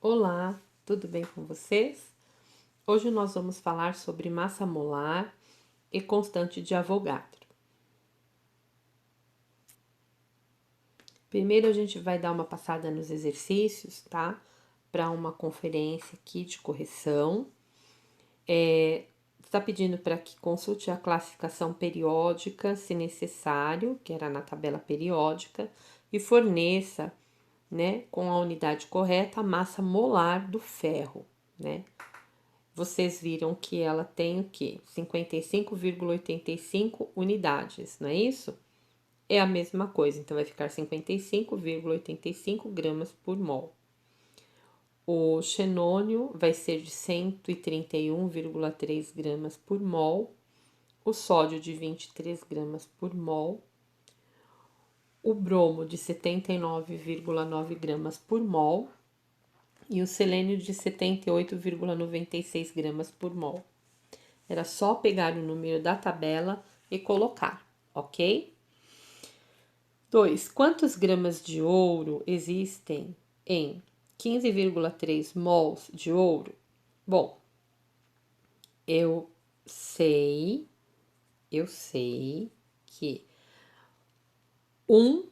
Olá, tudo bem com vocês? Hoje nós vamos falar sobre massa molar e constante de Avogadro. Primeiro a gente vai dar uma passada nos exercícios, tá? Para uma conferência aqui de correção. Está pedindo para que consulte a classificação periódica, se necessário, que era na tabela periódica, e forneça, né, com a unidade correta, a massa molar do ferro, né? Vocês viram que ela tem o quê? 55,85 unidades, não é isso? É a mesma coisa, então vai ficar 55,85 gramas por mol. O xenônio vai ser de 131,3 gramas por mol, o sódio de 23 gramas por mol, o bromo de 79,9 gramas por mol e o selênio de 78,96 gramas por mol. Era só pegar o número da tabela e colocar, ok? 2. Quantos gramas de ouro existem em 15,3 mols de ouro? Bom, eu sei que um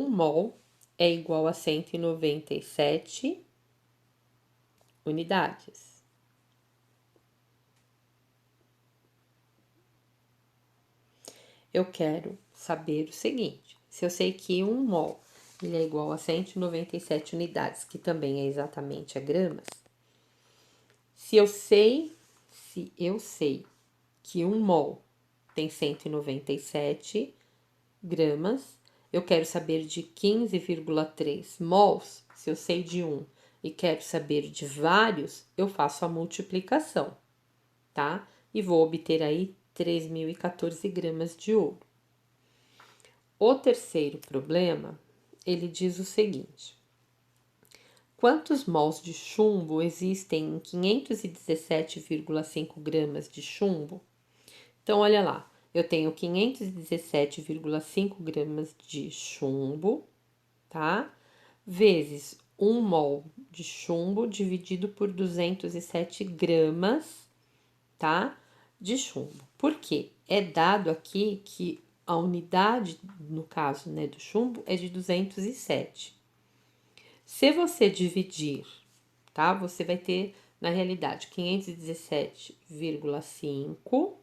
mol é igual a 197 unidades. Eu quero saber o seguinte: se eu sei que 1 mol ele é igual a 197 unidades, que também é exatamente a gramas, se eu sei que 1 mol tem 197 gramas, eu quero saber de 15,3 mols, se eu sei de 1 e quero saber de vários, eu faço a multiplicação, tá? E vou obter aí 3.014 gramas de ouro. O terceiro problema, ele diz o seguinte: quantos mols de chumbo existem em 517,5 gramas de chumbo? Então, olha lá, eu tenho 517,5 gramas de chumbo, tá? Vezes 1 mol de chumbo dividido por 207 gramas, tá? De chumbo. Por quê? É dado aqui que a unidade, no caso, né, do chumbo, é de 207. Se você dividir, tá? Você vai ter, na realidade, 517,5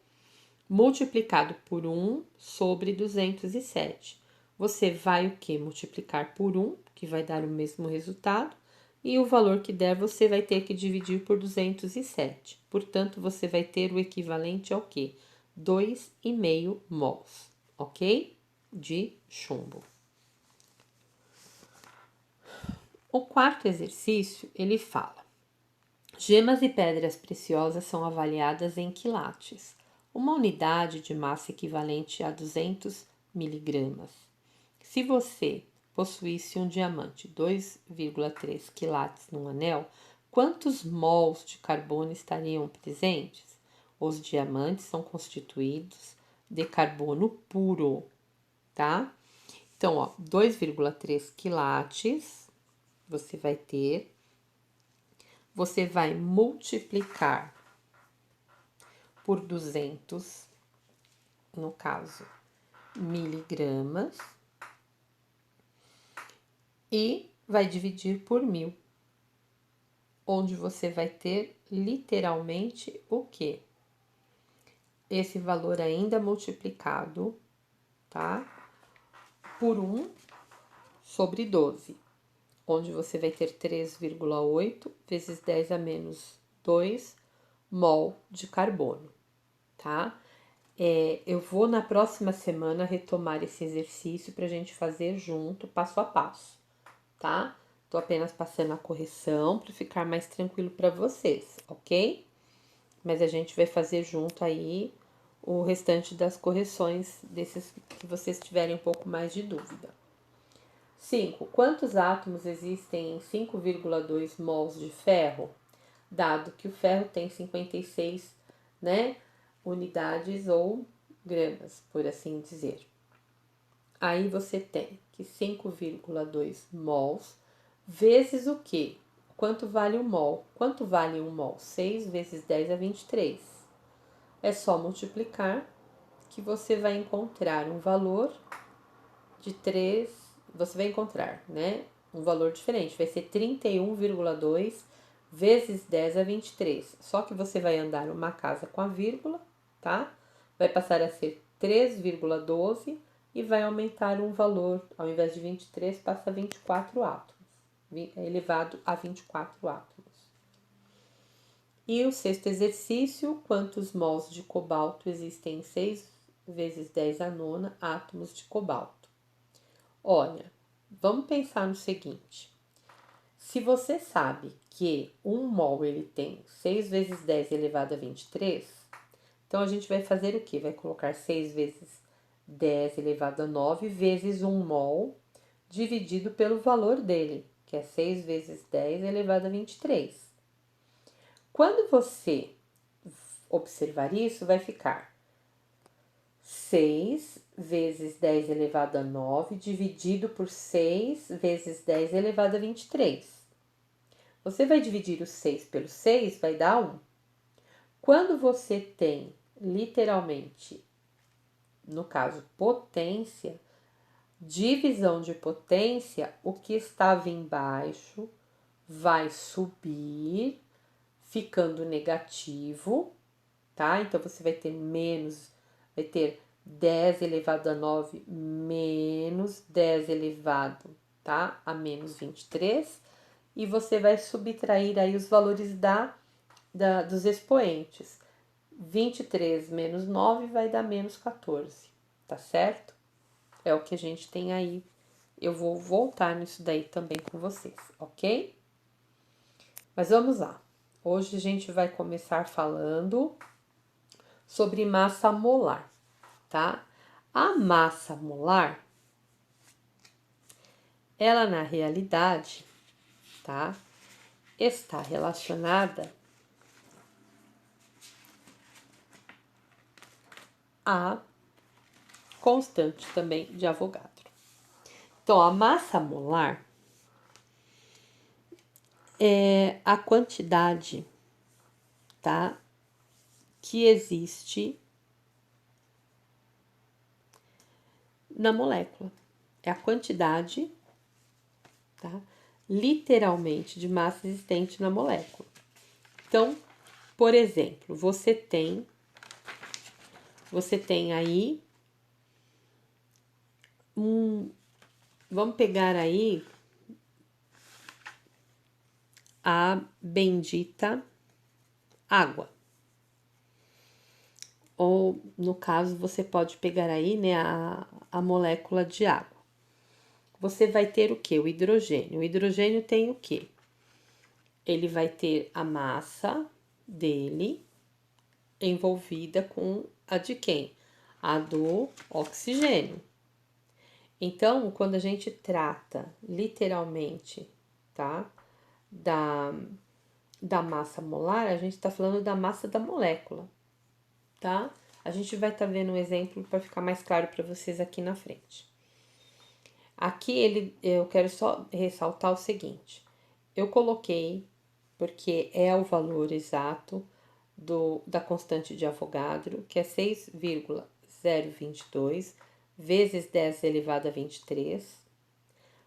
multiplicado por 1 sobre 207. Você vai o que? Multiplicar por 1, que vai dar o mesmo resultado, e o valor que der você vai ter que dividir por 207. Portanto, você vai ter o equivalente ao que? 2,5 mols, ok? De chumbo. O quarto exercício, ele fala: gemas e pedras preciosas são avaliadas em quilates, uma unidade de massa equivalente a 200 miligramas. Se você possuísse um diamante 2,3 quilates num anel, quantos mols de carbono estariam presentes? Os diamantes são constituídos de carbono puro, tá? Então, ó, 2,3 quilates você vai multiplicar por 200, no caso, miligramas, e vai dividir por 1.000, onde você vai ter literalmente o quê? Esse valor ainda multiplicado, tá? Por 1 sobre 12, onde você vai ter 3,8 vezes 10 a menos 2 mol de carbono, tá? Eu vou na próxima semana retomar esse exercício para a gente fazer junto, passo a passo, tá? Tô apenas passando a correção para ficar mais tranquilo para vocês, ok? Mas a gente vai fazer junto aí o restante das correções desses que vocês tiverem um pouco mais de dúvida. 5. Quantos átomos existem em 5,2 mols de ferro? Dado que o ferro tem 56, né, unidades ou gramas, por assim dizer. Aí você tem que 5,2 mols vezes o quê? quanto vale um mol. Quanto vale um mol? 6 vezes 10 é 23. É só multiplicar que você vai encontrar um valor de 3, você vai encontrar, né? Um valor diferente, vai ser 31,2 vezes 10 é 23. Só que você vai andar uma casa com a vírgula, tá? Vai passar a ser 3,12 e vai aumentar um valor, ao invés de 23, passa a 24 átomos, elevado a 24 átomos. E o sexto exercício, quantos mols de cobalto existem em 6 vezes 10 a nona átomos de cobalto? Olha, vamos pensar no seguinte. Se você sabe que um mol ele tem 6 vezes 10 elevado a 23, então a gente vai fazer o quê? Vai colocar 6 vezes 10 elevado a 9 vezes 1 mol dividido pelo valor dele, que é 6 vezes 10 elevado a 23. Quando você observar isso, vai ficar 6 vezes 10 elevado a 9 dividido por 6 vezes 10 elevado a 23. Você vai dividir o 6 pelo 6, vai dar 1. Quando você tem, literalmente, no caso, potência, divisão de potência, o que estava embaixo vai subir, ficando negativo, tá? Então, você vai ter menos, vai ter 10 elevado a 9 menos 10 elevado, tá? A menos 23. E você vai subtrair aí os valores dos expoentes. 23 menos 9 vai dar menos 14, tá certo? É o que a gente tem aí. Eu vou voltar nisso daí também com vocês, ok? Mas vamos lá. Hoje a gente vai começar falando sobre massa molar, tá? A massa molar, ela na realidade, tá? Está relacionada à constante também de Avogadro. Então, a massa molar é a quantidade, tá? Que existe na molécula. É a quantidade, tá? Literalmente, de massa existente na molécula. Então, por exemplo, você tem aí vamos pegar aí a bendita água. Ou, no caso, você pode pegar aí, né, a molécula de água. Você vai ter o que? O hidrogênio. O hidrogênio tem o que? Ele vai ter a massa dele envolvida com a de quem? A do oxigênio. Então, quando a gente trata literalmente, tá? Da massa molar, a gente está falando da massa da molécula, tá? A gente vai estar vendo um exemplo para ficar mais claro para vocês aqui na frente. Aqui eu quero só ressaltar o seguinte: eu coloquei, porque é o valor exato da constante de Avogadro, que é 6,022 vezes 10 elevado a 23.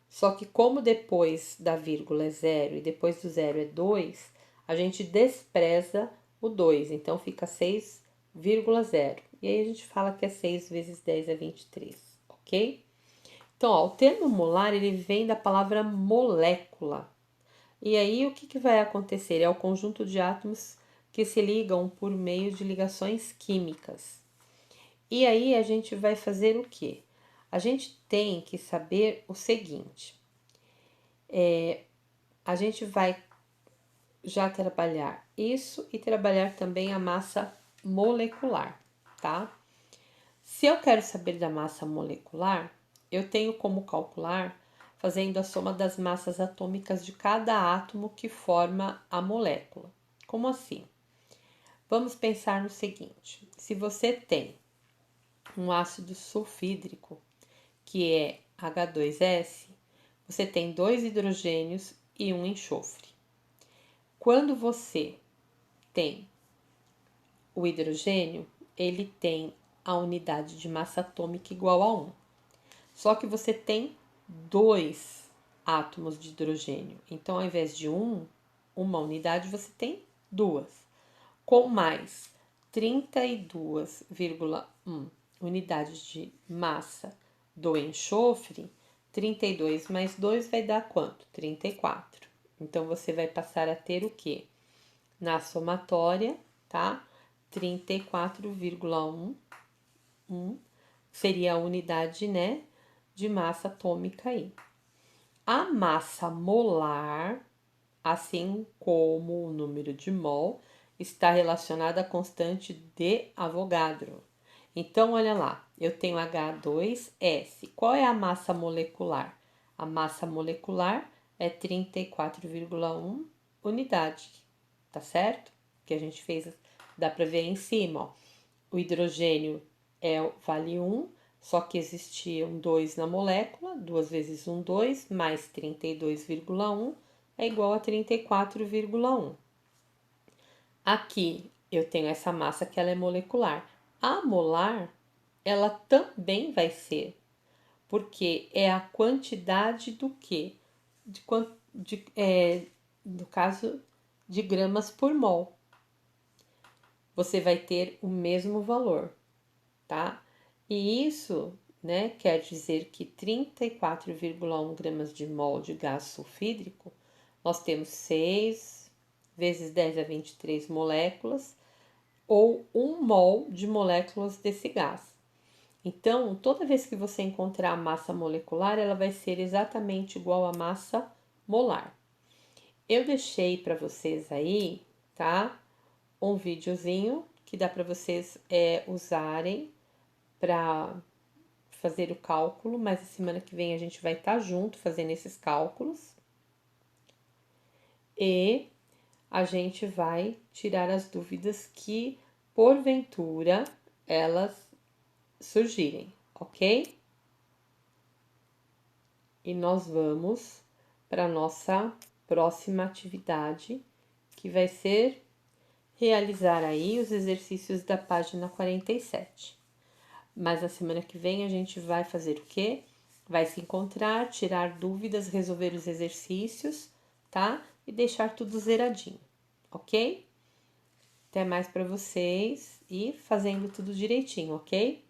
Só que como depois da vírgula é 0 e depois do 0 é 2, a gente despreza o 2, então fica 6,0. E aí a gente fala que é 6 vezes 10 é 23, ok? Então, ó, o termo molar, ele vem da palavra molécula. E aí, o que vai acontecer? É o conjunto de átomos que se ligam por meio de ligações químicas. E aí, a gente vai fazer o quê? A gente tem que saber o seguinte. A gente vai já trabalhar isso e trabalhar também a massa molecular, tá? Se eu quero saber da massa molecular, eu tenho como calcular fazendo a soma das massas atômicas de cada átomo que forma a molécula. Como assim? Vamos pensar no seguinte: se você tem um ácido sulfídrico, que é H2S, você tem 2 hidrogênios e um enxofre, Quando você tem o hidrogênio, ele tem a unidade de massa atômica igual a 1. Só que você tem 2 átomos de hidrogênio. Então, ao invés de uma unidade, você tem 2. Com mais 32,1 unidades de massa do enxofre, 32 mais 2 vai dar quanto? 34. Então, você vai passar a ter o quê? Na somatória, tá? 34,1 seria a unidade, né, de massa atômica aí. A massa molar, assim como o número de mol, está relacionada à constante de Avogadro. Então, olha lá, eu tenho H2S. Qual é a massa molecular? A massa molecular é 34,1 unidade, tá certo? Que a gente fez, dá para ver aí em cima, ó. O hidrogênio vale 1, só que existiam 2 na molécula, 2 vezes 1, 2, mais 32,1 é igual a 34,1. Aqui eu tenho essa massa que ela é molecular. A molar, ela também vai ser, porque é a quantidade do quê? No caso de gramas por mol. Você vai ter o mesmo valor, tá? E isso, né, quer dizer que 34,1 gramas de mol de gás sulfídrico, nós temos 6 vezes 10 a 23 moléculas, ou 1 mol de moléculas desse gás. Então, toda vez que você encontrar a massa molecular, ela vai ser exatamente igual à massa molar. Eu deixei para vocês aí, tá? Um videozinho que dá para vocês usarem para fazer o cálculo, mas a semana que vem a gente vai estar junto fazendo esses cálculos. E a gente vai tirar as dúvidas que, porventura, elas surgirem, ok? E nós vamos para a nossa próxima atividade, que vai ser realizar aí os exercícios da página 47. Mas na semana que vem a gente vai fazer o quê? Vai se encontrar, tirar dúvidas, resolver os exercícios, tá? E deixar tudo zeradinho, ok? Até mais para vocês e fazendo tudo direitinho, ok?